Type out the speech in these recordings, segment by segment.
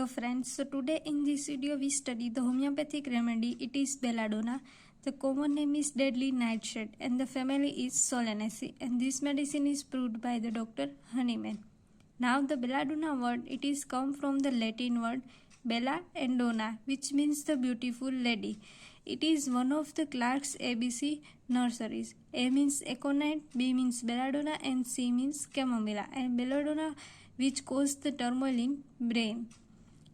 friends, so today in this video we study the homeopathic remedy. It is belladonna. The common name is deadly nightshade and the family is Solanaceae, and this medicine is brewed by the Dr. Hahnemann. Now the belladonna word, it is come from the Latin word bella and donna, which means the beautiful lady. It is one of the Clark's ABC nurseries. A means aconite, B means belladonna, and C means chamomilla. And belladonna which cause the turmoil in brain.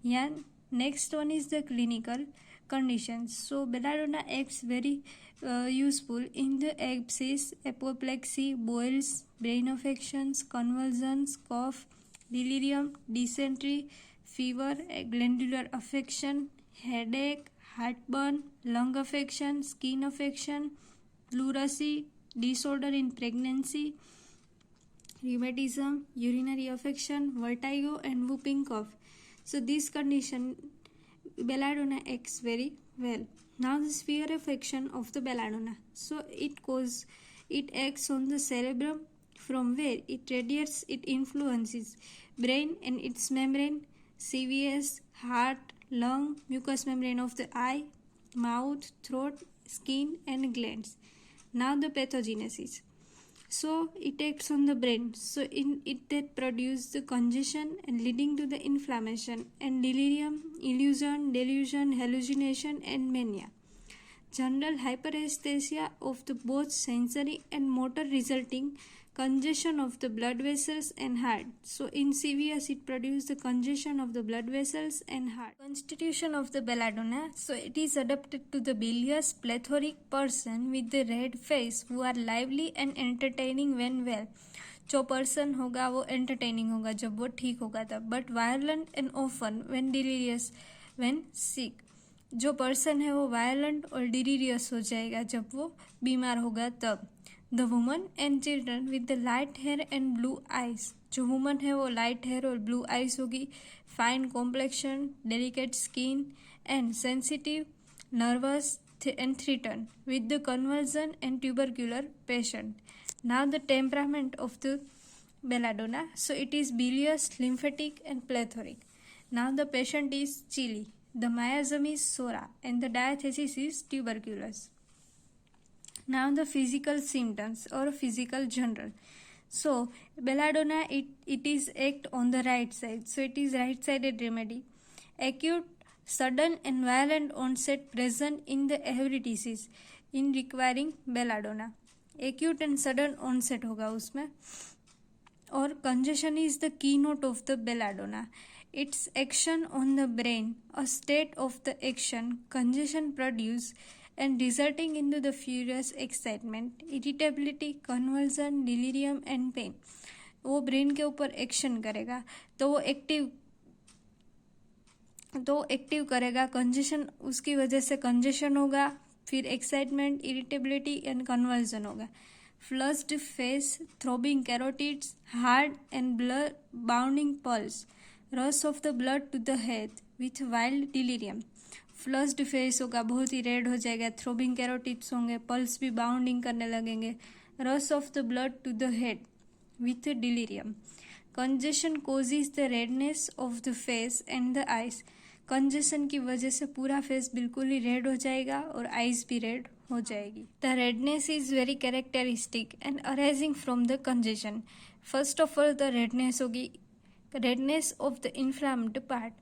Yeah, next one is the clinical conditions. So belladonna acts very useful in the abscess, apoplexy, boils, brain affections, convulsions, cough, delirium, dysentery, fever, glandular affection, headache, heartburn, lung affection, skin affection, pleurisy, disorder in pregnancy, rheumatism, urinary affection, vertigo, and whooping cough. So this condition belladonna acts very well. Now the sphere of action of the belladonna. So it acts on the cerebrum, from where it radiates. It influences brain and its membrane, CVS, heart, lung, mucous membrane of the eye, mouth, throat, skin, and glands. Now the pathogenesis. So it acts on the brain. So in it that produces the congestion and leading to the inflammation and delirium, illusion, delusion, hallucination, and mania. General hyperesthesia of the both sensory and motor, resulting congestion of the blood vessels and heart. So in CVS it produces the congestion of the blood vessels and heart. Constitution of the belladonna. So it is adapted to the bilious plethoric person with the red face who are lively and entertaining when well. जो person होगा वो entertaining होगा जब वो ठीक होगा तब, but violent and often when delirious when sick. जो पर्सन है वो वायलेंट और डिलीरियस हो जाएगा जब वो बीमार होगा तब. The woman and children with the light hair and blue eyes. जो वुमन है वो लाइट हेयर और ब्लू आइज होगी. Fine complexion, delicate skin and sensitive, nervous and threatened with the convulsion and tubercular patient. Now the temperament of the belladonna. So it is bilious, lymphatic, and plethoric. Now the patient is chilly. The miasm is sora and the diathesis is tuberculous. Now the physical symptoms or physical general. So belladonna it is act on the right side. So it is right sided remedy. Acute, sudden and violent onset present in the every disease in requiring belladonna. Acute and sudden onset होगा उसमें. और congestion is the keynote of the belladonna. Its action on the brain, a state of the action, congestion produce and resulting into the furious excitement, irritability, convulsion, delirium and pain. वो brain के ऊपर action करेगा तो वो active करेगा. Congestion, उसकी वजह से कंजेशन होगा, फिर एक्साइटमेंट, इरिटेबिलिटी एंड कन्वर्जन होगा. Flushed face, throbbing carotids, hard and blood bounding pulse, rush of the blood to the head with wild delirium. Flushed face होगा, बहुत ही रेड हो जाएगा. थ्रोबिंग कैरोटिड्स होंगे, पल्स भी बाउंडिंग करने लगेंगे. Rush of the blood to the head with delirium. Congestion causes the redness of the face and the eyes. Congestion की वजह से पूरा फेस बिल्कुल ही रेड हो जाएगा और आइज भी रेड हो जाएगी. The redness is very characteristic and arising from the congestion. First of all the redness होगी, redness of the inflamed part.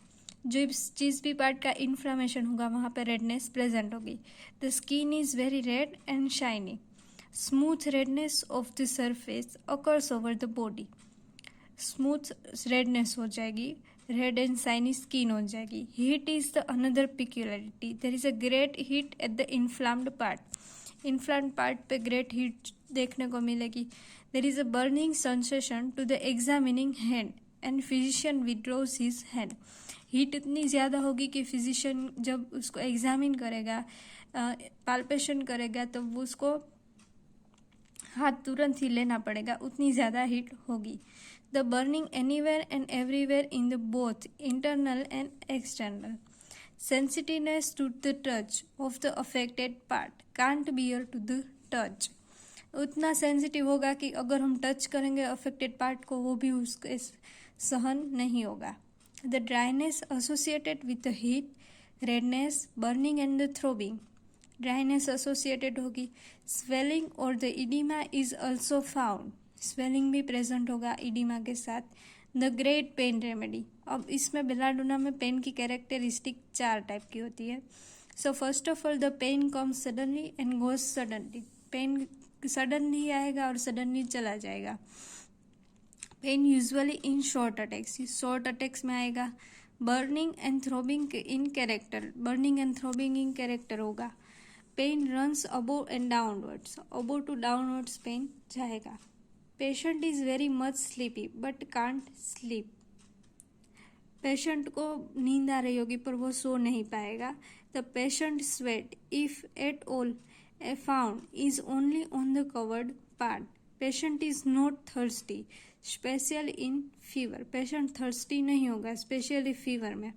जो जिस भी पार्ट का इन्फ्लामेशन होगा वहाँ पे रेडनेस प्रेजेंट होगी. The skin is very red and shiny. Smooth redness of the surface occurs over the body. Smooth redness हो जाएगी, रेड एंड शाइनी स्किन हो जाएगी. Heat is the another peculiarity. There is a great heat at the inflamed part. Inflamed part पे great heat देखने को मिलेगी. There is a burning sensation to the examining hand and physician withdraws his hand. Heat इतनी ज़्यादा होगी कि physician जब उसको एग्जामिन करेगा, पाल्पेशन करेगा, तब वो उसको हाथ तुरंत ही लेना पड़ेगा, उतनी ज़्यादा हीट होगी. The burning anywhere and everywhere in the both internal and external. Sensitiveness to the touch of the affected part. Can't bear to the touch. उतना सेंसिटिव होगा कि अगर हम टच करेंगे अफेक्टेड पार्ट को वो भी उसके सहन नहीं होगा. The dryness associated with the heat, redness, burning and the throbbing. Dryness associated होगी. Swelling or the edema is also found. Swelling भी present होगा edema के साथ. The great pain remedy. अब इसमें बेलाडोना में पेन की कैरेक्टरिस्टिक 4 टाइप की होती है. So first of all the pain comes suddenly and goes suddenly. Pain suddenly आएगा और सडनली चला जाएगा. Pain usually in short attacks. Short attacks में आएगा. Burning and throbbing in character. Burning and throbbing in character होगा. Pain runs above and downwards. Above to downwards pain जाएगा. Patient is very much sleepy but can't sleep. Patient को नींद आ रही होगी पर वो सो नहीं पाएगा. The patient sweat if at all found is only on the covered part. Patient is not thirsty, especially in fever. Patient thirsty नहीं होगा, especially fever में.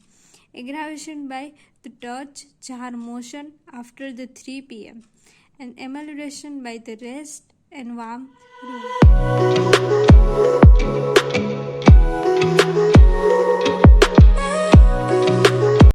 Aggravation by the touch, jar motion after the 3 p.m. and amelioration by the rest and warm room.